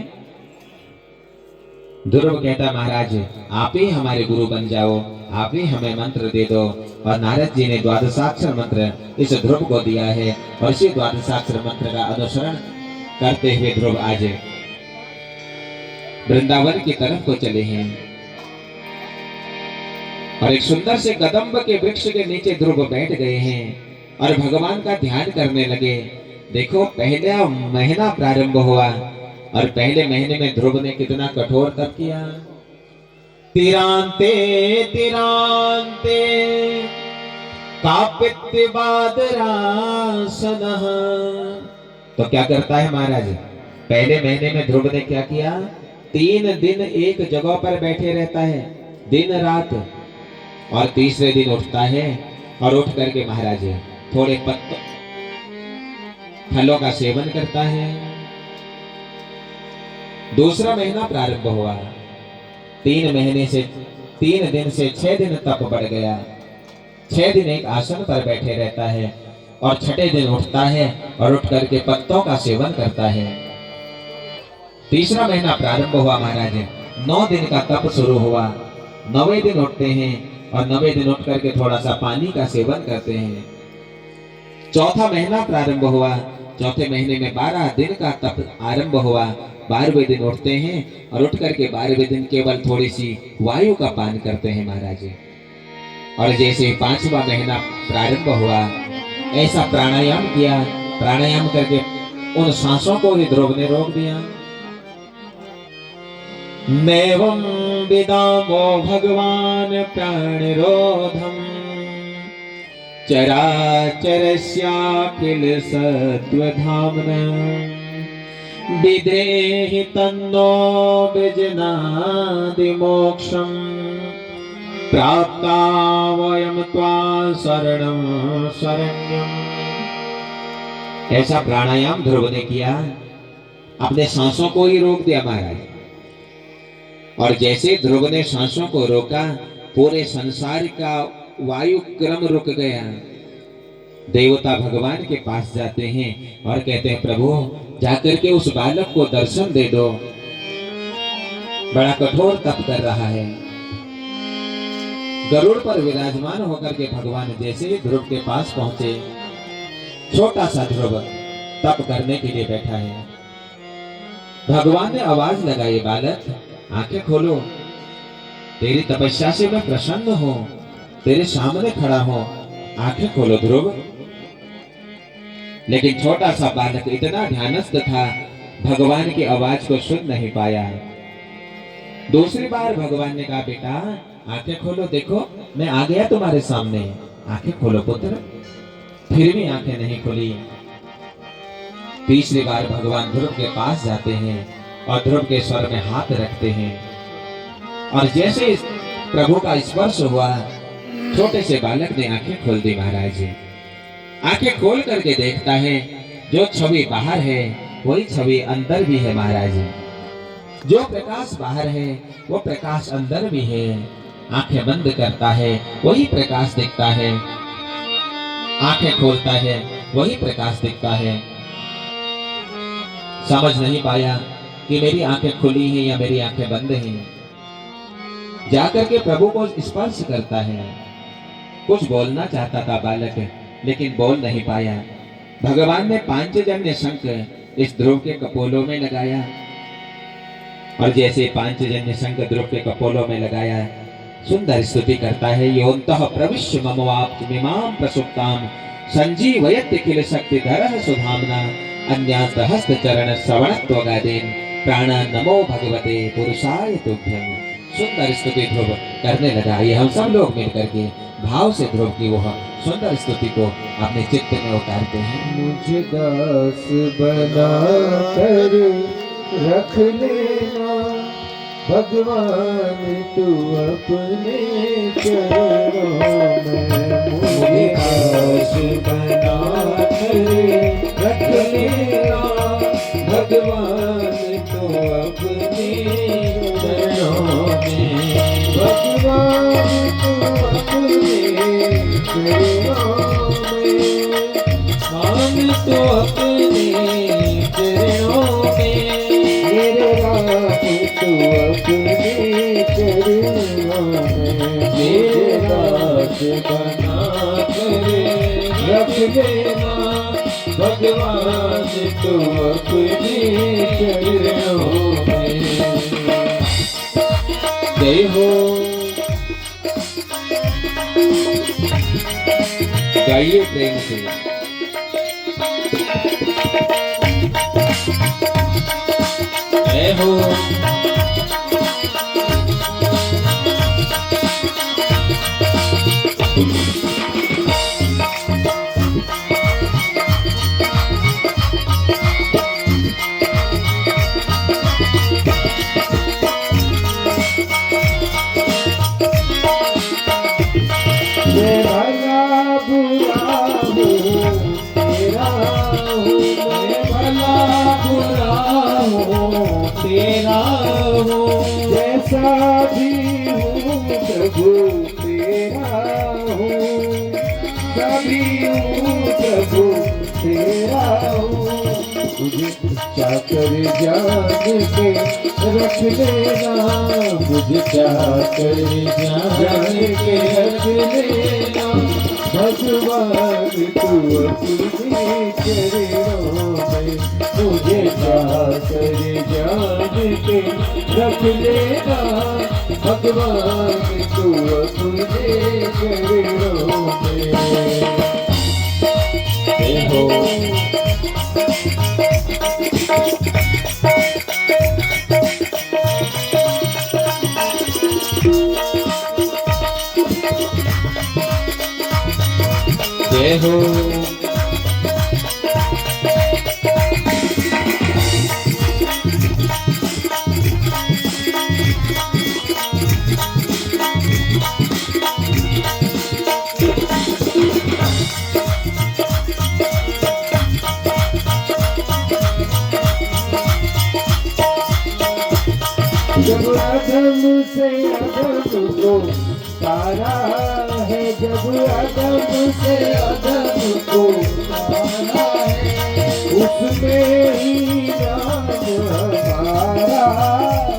ध्रुव कहता महाराज आप ही हमारे गुरु बन जाओ, आप ही हमें मंत्र दे दो। और नारद जी ने द्वादशाक्षर मंत्र इस ध्रुव को दिया है और इसी द्वादशाक्षर मंत्र का अनुसरण करते हुए ध्रुव आज वृंदावन की तरफ को चले हैं और एक सुंदर से कदम्ब के वृक्ष के नीचे ध्रुव बैठ गए हैं और भगवान का ध्यान करने लगे। देखो पहला महीना प्रारंभ हुआ और पहले महीने में ध्रुव ने कितना कठोर तप किया। तिरांते तिरांते कापित्य बादरासनः। तो क्या करता है महाराज, पहले महीने में ध्रुव ने क्या किया, 3 दिन एक जगह पर बैठे रहता है दिन रात, और तीसरे दिन उठता है और उठ करके महाराज थोड़े पत्तों फलों का सेवन करता है। दूसरा महीना प्रारंभ हुआ, 3 दिन से 6 दिन तप बढ़ गया। 6 दिन एक आसन पर बैठे रहता है और 6ठे दिन उठता है और उठ करके पत्तों का सेवन करता है। तीसरा महीना प्रारंभ हुआ महाराज, 9 दिन का तप शुरू हुआ। 9वें दिन उठते हैं और 9वें दिन उठ करके थोड़ा सा पानी का सेवन करते हैं। चौथा महीना प्रारंभ हुआ, चौथे महीने में 12 दिन का तप आरंभ हुआ। 12वें दिन उठते हैं और उठ करके 12वें दिन केवल थोड़ी सी वायु का पान करते हैं महाराज। और जैसे 5वां महीना प्रारंभ हुआ ऐसा प्राणायाम किया, प्राणायाम करके उन सांसों को ही ध्रुव ने रोक दिया। नैवं विदामो भगवान प्राणिरोधम चराचरस्याखिल सत्वधाम्ना विदेहि तन्नो विजनादि मोक्षम प्राप्ता वयम त्वा शरणं शरण्यम। ऐसा प्राणायाम ध्रुव ने किया, अपने सांसों को ही रोक दिया महाराज। और जैसे ध्रुव ने सांसों को रोका पूरे संसार का वायु क्रम रुक गया। देवता भगवान के पास जाते हैं और कहते हैं प्रभु जाकर के उस बालक को दर्शन दे दो, बड़ा कठोर तप कर रहा है। गरुड़ पर विराजमान होकर के भगवान जैसे ही ध्रुव के पास पहुंचे, छोटा सा ध्रुव तप करने के लिए बैठा है। भगवान ने आवाज लगाई, बालक आंखें खोलो, तेरी तपस्या से मैं प्रसन्न हूं, तेरे सामने खड़ा हूं, आंखें खोलो ध्रुव। लेकिन छोटा सा बालक इतना ध्यानस्थ था, भगवान की आवाज को सुन नहीं पाया। दूसरी बार भगवान ने कहा बेटा आंखें खोलो, देखो मैं आ गया तुम्हारे सामने, आंखें खोलो पुत्र। फिर भी आंखें नहीं खुली। तीसरी बार भगवान ध्रुव के पास जाते हैं और ध्रुव के स्वर में हाथ रखते हैं और जैसे प्रभु का स्पर्श हुआ, छोटे से बालक ने आंखें खोल दी महाराज। आंखें खोल करके देखता है जो छवि बाहर है वही छवि अंदर भी है महाराज। जो प्रकाश बाहर है वो प्रकाश अंदर भी है। आंखें बंद करता है वही प्रकाश दिखता है, आंखें खोलता है वही प्रकाश दिखता है। समझ नहीं पाया कि मेरी आंखें खुली हैं या मेरी आंखें बंद हैं। जाकर के प्रभु को स्पर्श करता है। कुछ बोलना चाहता था बालक, लेकिन बोल नहीं पाया। भगवान ने पांचजन्य शंख इस ध्रुव के कपोलों में लगाया और जैसे पांचजन्य शंख ध्रुव के कपोलों में लगाया, सुंदर स्तुति करता है। योऽन्तः प्रविश्य मम वाक्मिमां प्रसुप्तां संजीवयति किल शक्तिधरः सुधाम्ना अन्यास्त हस्त चरण श्रवणत्वगादीन् प्राण नमो भगवते पुरुषाय तुभ्यं। सुंदर स्तुति ध्रुव करने लगा। ये हम सब लोग मिलकर के भाव से ध्रुव की वह सुंदर स्तुति को अपने चित्त में उतारते हैं। मुझे दास बना कर रख लेना भगवान तू अपने चरणों में। मुझे दास बना कर रख लेना भगवान तू अपने चरणों में भगवान तू अपने चरणों में मान तो अपने चरणों में मेरे राम तू अपने चरणों में मेरे दास बना कर रख लेना भगवान तो अपने चरणों में। जय हो। गाइए प्रेम से। जय हो। मैं भला बुरा हूँ तेरा हूँ मैं भला बुरा हूँ तेरा हो जैसा भी हूँ प्रभु तेरा हूँ सभी हूँ प्रभु तेरा हूँ मुझे चाकर जान के रख लेना मुझे चाकर जान के रख लेना भगवान तू अपने चरणों में मुझे चाकर जान के रख लेना भगवान तू अपने चरणों में। जय हो। जय हो। जब अदम से अदम को तारा है जब अदम से अदम को तारा है उसमें ही नाम हमारा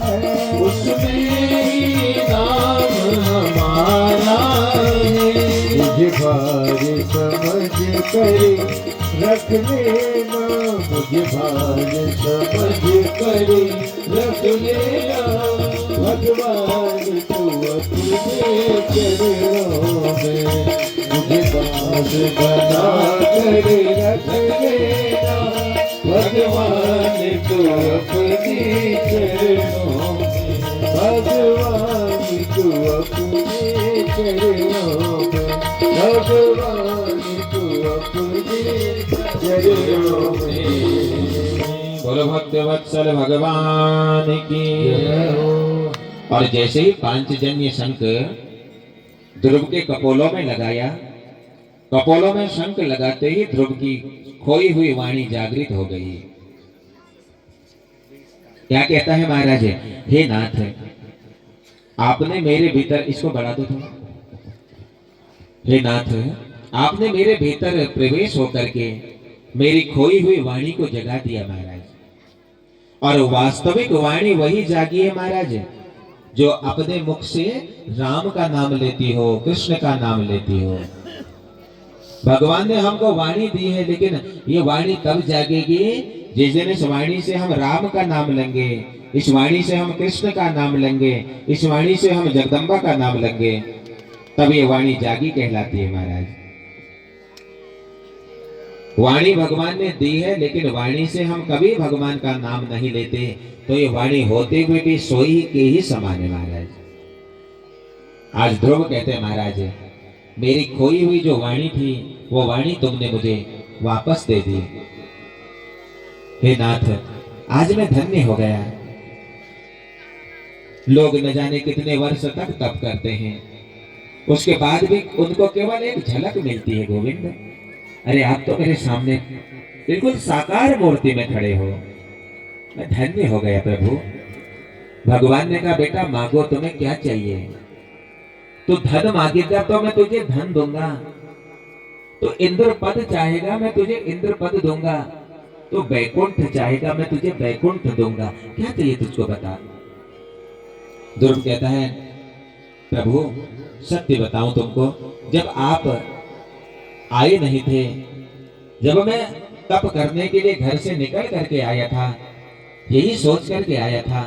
है उसमें ही नाम हमारा है मुझे भार समझ कर रख लेना मुझे भार समझ कर रख लेना भगवान तू अपने चरणों में मुझे दास बना कर रख लेना भगवान तू अपने चरणों में भगवान तू अपने चरणों में भगवान तू अपने चरणों में। बोलो भक्त वत्सल भगवान की। और जैसे ही पांचजन्य शंख ध्रुव के कपोलों में लगाया, कपोलों में शंख लगाते ही ध्रुव की खोई हुई वाणी जागृत हो गई। क्या कहता है महाराज? हे नाथ, आपने मेरे भीतर, इसको बढ़ा दो थोड़ा। हे नाथ, आपने मेरे भीतर प्रवेश होकर के मेरी खोई हुई वाणी को जगा दिया महाराज। और वास्तविक वाणी वही जागी है महाराज जो अपने मुख से राम का नाम लेती हो, कृष्ण का नाम लेती हो। भगवान ने हमको वाणी दी है, लेकिन ये वाणी तब जागेगी जिस दिन इस वाणी से हम राम का नाम लेंगे, इस वाणी से हम कृष्ण का नाम लेंगे, इस वाणी से हम जगदम्बा का नाम लेंगे, तब ये वाणी जागी कहलाती है महाराज। वाणी भगवान ने दी है, लेकिन वाणी से हम कभी भगवान का नाम नहीं लेते, तो ये वाणी होते हुए भी सोई के ही समान है महाराज। आज ध्रुव कहते हैं महाराज, मेरी खोई हुई जो वाणी थी वो वाणी तुमने मुझे वापस दे दी। हे नाथ, आज मैं धन्य हो गया। लोग न जाने कितने वर्ष तक तप करते हैं, उसके बाद भी उनको केवल एक झलक मिलती है। गोविंद, अरे आप तो मेरे सामने बिल्कुल साकार मूर्ति में खड़े हो। मैं धन्य हो गया प्रभु। भगवान ने कहा बेटा मांगो तुम्हें क्या चाहिए। तू धन मांगेगा तो मैं तुझे धन दूंगा, तो इंद्र पद चाहेगा मैं तुझे इंद्र पद दूंगा, तो वैकुंठ चाहेगा मैं तुझे वैकुंठ दूंगा। क्या चाहिए तुझको बता। ध्रुव कहता है प्रभु सत्य बताऊं तुमको, जब आप आए नहीं थे, जब मैं तप करने के लिए घर से निकल करके आया था, यही सोच करके आया था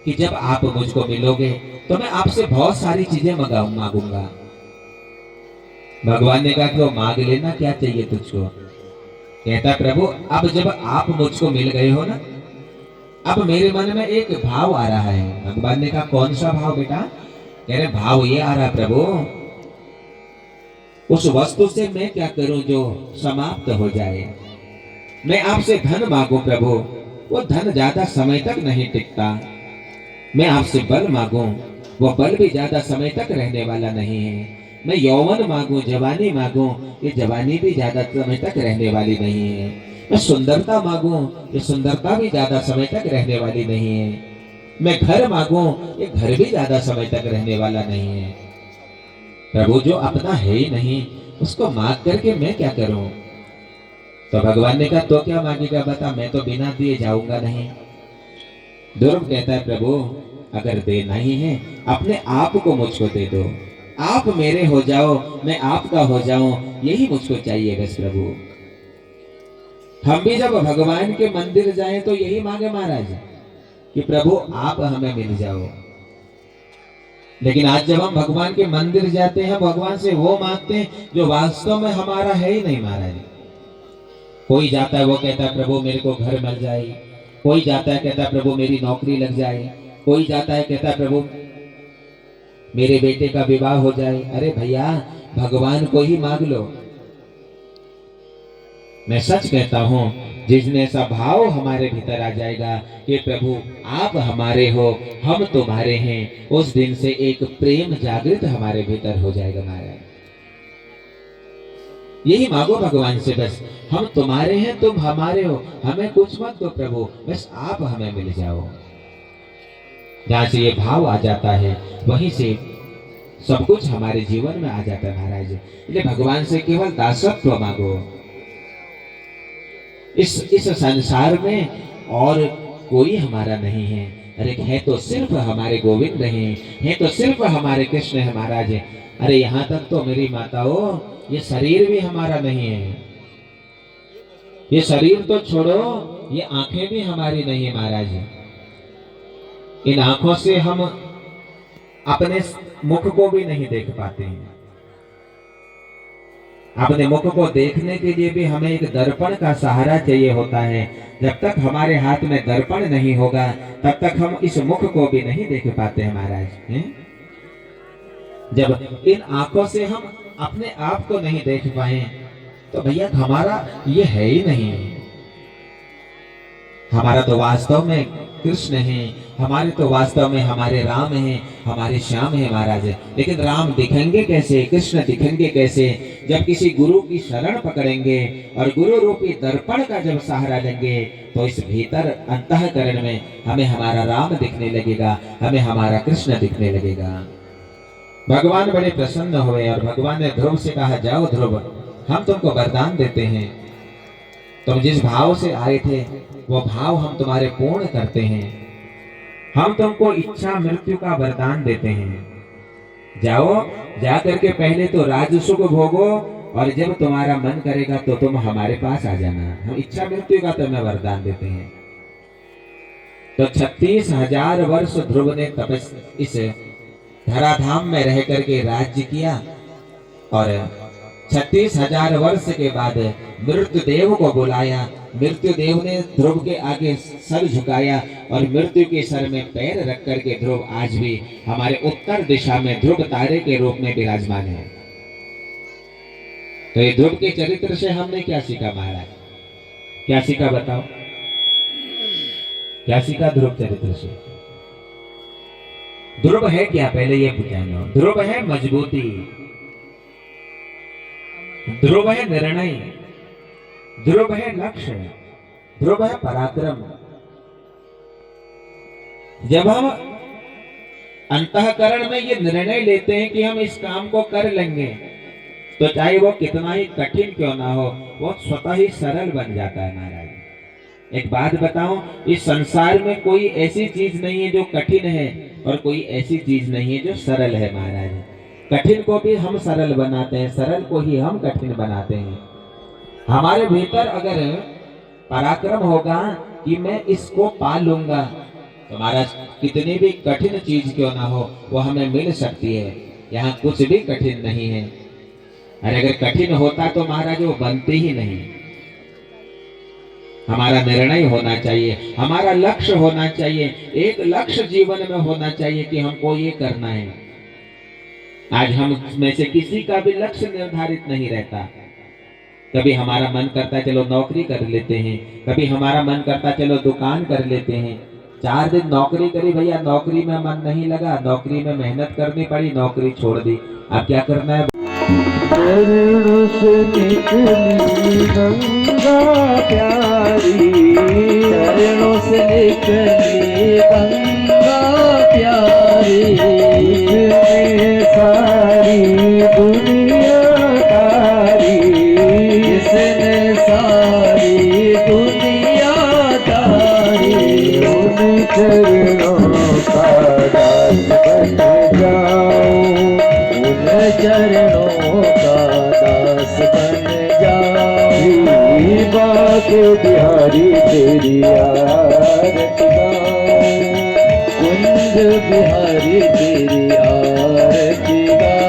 कि जब आप मुझको मिलोगे तो मैं आपसे बहुत सारी चीजें मांगूंगा। भगवान ने कहा कि वो मांग लेना, क्या चाहिए तुझको। कहता प्रभु अब जब आप मुझको मिल गए हो ना, अब मेरे मन में एक भाव आ रहा है। भगवान ने कहा कौन सा भाव बेटा। कह रहे भाव ये आ रहा प्रभु, उस वस्तु से मैं क्या करूं जो समाप्त हो जाए। मैं आपसे धन मांगू प्रभु, वो धन ज्यादा समय तक नहीं टिकता। मैं आपसे बल मांगू, वो बल भी ज्यादा समय तक रहने वाला नहीं है। मैं यौवन मांगू, जवानी मांगू, ये जवानी भी ज्यादा समय तक रहने वाली नहीं है। मैं सुंदरता मांगू, ये सुंदरता भी ज्यादा समय तक रहने वाली नहीं है। मैं घर मांगू, ये घर भी ज्यादा समय तक रहने वाला नहीं है। प्रभु जो अपना है ही नहीं उसको मांग करके मैं क्या करूं। तो भगवान ने कहा तो क्या मांगेगा बता, मैं तो बिना दिए जाऊंगा नहीं। ध्रुव कहता है प्रभु अगर देना ही है अपने आप को मुझको दे दो, आप मेरे हो जाओ, मैं आपका हो जाऊं, यही मुझको चाहिए बस प्रभु। हम भी जब भगवान के मंदिर जाएं तो यही मांगे महाराज कि प्रभु आप हमें मिल जाओ। लेकिन आज जब हम भगवान के मंदिर जाते हैं, भगवान से वो मांगते हैं जो वास्तव में हमारा है ही नहीं महाराज। कोई जाता है वो कहता है प्रभु मेरे को घर मिल जाए, कोई जाता है कहता है प्रभु मेरी नौकरी लग जाए, कोई जाता है कहता है प्रभु मेरे बेटे का विवाह हो जाए। अरे भैया भगवान को ही मांग लो। मैं सच कहता हूं जिस दिन ऐसा भाव हमारे भीतर आ जाएगा कि प्रभु आप हमारे हो हम तुम्हारे हैं, उस दिन से एक प्रेम जागृत हमारे भीतर हो जाएगा महाराज। यही मांगो भगवान से बस, हम तुम्हारे हैं तुम हमारे हो, हमें कुछ मत दो प्रभु, बस आप हमें मिल जाओ। जहां से ये भाव आ जाता है वहीं से सब कुछ हमारे जीवन में आ जाता है महाराज। इसलिए भगवान से केवल दासत्व मांगो। इस संसार में और कोई हमारा नहीं है। अरे है तो सिर्फ हमारे गोविंद हैं, तो सिर्फ हमारे कृष्ण है महाराज। अरे यहाँ तक तो मेरी माताओं ये शरीर भी हमारा नहीं है, ये शरीर तो छोड़ो ये आंखें भी हमारी नहीं है महाराज। इन आंखों से हम अपने मुख को भी नहीं देख पाते हैं। अपने मुख को देखने के लिए भी हमें एक दर्पण का सहारा चाहिए होता है। जब तक हमारे हाथ में दर्पण नहीं होगा तब तक हम इस मुख को भी नहीं देख पाते हैं महाराज। जब इन आंखों से हम अपने आप को नहीं देख पाए तो भैया हमारा ये है ही नहीं। हमारा तो वास्तव में कृष्ण है, हमारे तो वास्तव में हमारे राम हैं, हमारे श्याम हैं महाराज। लेकिन राम दिखेंगे कैसे, कृष्ण दिखेंगे कैसे, जब किसी गुरु की शरण पकड़ेंगे और गुरु रूपी दर्पण का जब सहारा लेंगे तो इस भीतर अंतःकरण में हमें हमारा राम दिखने लगेगा, हमें हमारा कृष्ण दिखने लगेगा। भगवान बड़े प्रसन्न हुए और भगवान ने ध्रुव से कहा जाओ ध्रुव हम तुमको वरदान देते हैं, तुम जिस भाव से आए थे वो भाव हम तुम्हारे पूर्ण करते हैं। हम तुमको इच्छा मृत्यु का वरदान देते हैं। जाओ जा करके पहले तो राज सुख भोगो और जब तुम्हारा मन करेगा तो तुम हमारे पास आ जाना। हम इच्छा मृत्यु का तुम्हें वरदान देते हैं। तो 36,000 वर्ष ध्रुव ने तपस इस धराधाम में रह करके राज्य किया और 36,000 वर्ष के बाद मृत्यु देव को बुलाया। मृत्यु देव ने ध्रुव के आगे सर झुकाया और मृत्यु के सर में पैर रख करके ध्रुव आज भी हमारे उत्तर दिशा में ध्रुव तारे के रूप में विराजमान है। तो ये ध्रुव के चरित्र से हमने क्या सीखा महाराज, क्या सीखा बताओ, क्या सीखा ध्रुव चरित्र से। ध्रुव है क्या पहले ये जानो। ध्रुव है मजबूती, ध्रुव है निर्णय, ध्रुव है लक्ष्य, ध्रुव है पराक्रम। जब हम अंतःकरण में ये निर्णय लेते हैं कि हम इस काम को कर लेंगे, तो चाहे वो कितना ही कठिन क्यों ना हो, वो स्वतः ही सरल बन जाता है महाराज। एक बात बताऊं, इस संसार में कोई ऐसी चीज नहीं है जो कठिन है और कोई ऐसी चीज नहीं है जो सरल है महाराज। कठिन को भी हम सरल बनाते हैं, सरल को ही हम कठिन बनाते हैं। हमारे भीतर अगर पराक्रम होगा कि मैं इसको पा लूंगा, तो महाराज कितनी भी कठिन चीज क्यों ना हो वो हमें मिल सकती है। यहाँ कुछ भी कठिन नहीं है। और अगर कठिन होता तो महाराज वो बनते ही नहीं। हमारा निर्णय होना चाहिए, हमारा लक्ष्य होना चाहिए, एक लक्ष्य जीवन में होना चाहिए कि हमको ये करना है। आज हम में से किसी का भी लक्ष्य निर्धारित नहीं रहता। कभी हमारा मन करता चलो नौकरी कर लेते हैं, कभी हमारा मन करता चलो दुकान कर लेते हैं। 4 दिन नौकरी करी भैया, नौकरी में मन नहीं लगा, नौकरी में मेहनत करनी पड़ी, नौकरी छोड़ दी। अब क्या करना है? चरणों से निकली गंगा प्यारी, चरणों से निकली गंगा प्यारी, इसने सारी दुनिया तारी, इसने सारी दुनिया तारी। उन चरणों का दास बन जाऊं, उन चरणों का दास बन जाऊं। बाग बिहारी तेरी आरती गाऊं, कुंज बिहारी तेरी आरती गाऊं।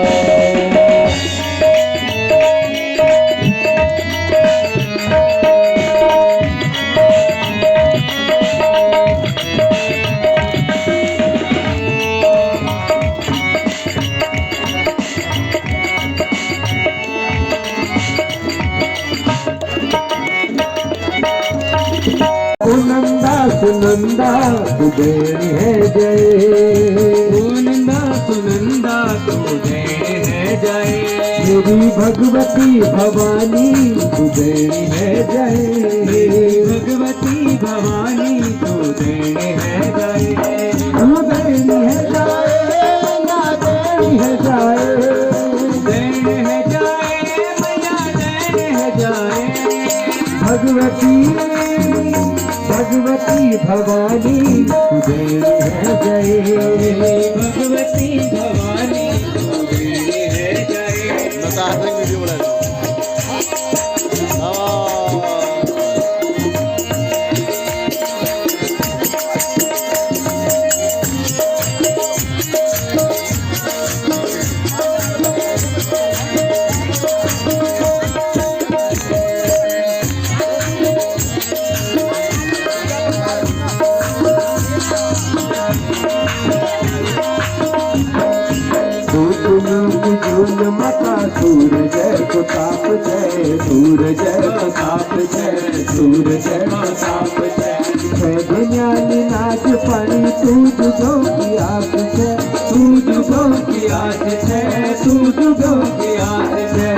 सुनंदा तुझे है जय, सुनंदा सुनंदा तुझे है जय। मेरी भगवती भवानी तुझे है जय, मेरी भगवती भवानी तुझे है जय। तू देनी है जाए ना देनी है जाए, देनी है जाए मैया देनी है जाए। भगवती भगवती भवानी तुझे है जय, भगवती भवानी तुझे है जय। माता सूरज को ताप जय, सूरज को ताप जय, सूरज को ताप जय। ज्ञानी नाच पानी तू जुगो की आस है, तू जुगो की आस है, तू जुगो की आस है।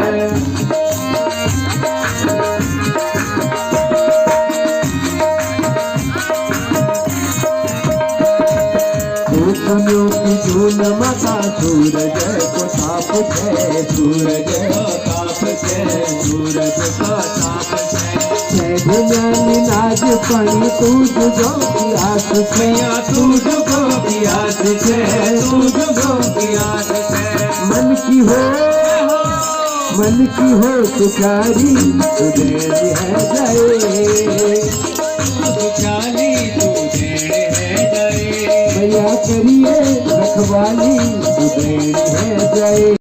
सुनो की जून माता सूरज को ताप जय, सूरज को ताप जय, सूरज को ताप जय। ज्ञानी नाच पानी तू जुगो की आस मैया, तू जुगो की आस है, तू जुगो की आस है। मन की हो सुचारी तुझे है जय, सुचारी तुझे है जय। मैया करिए रखवाली तुझे है जय।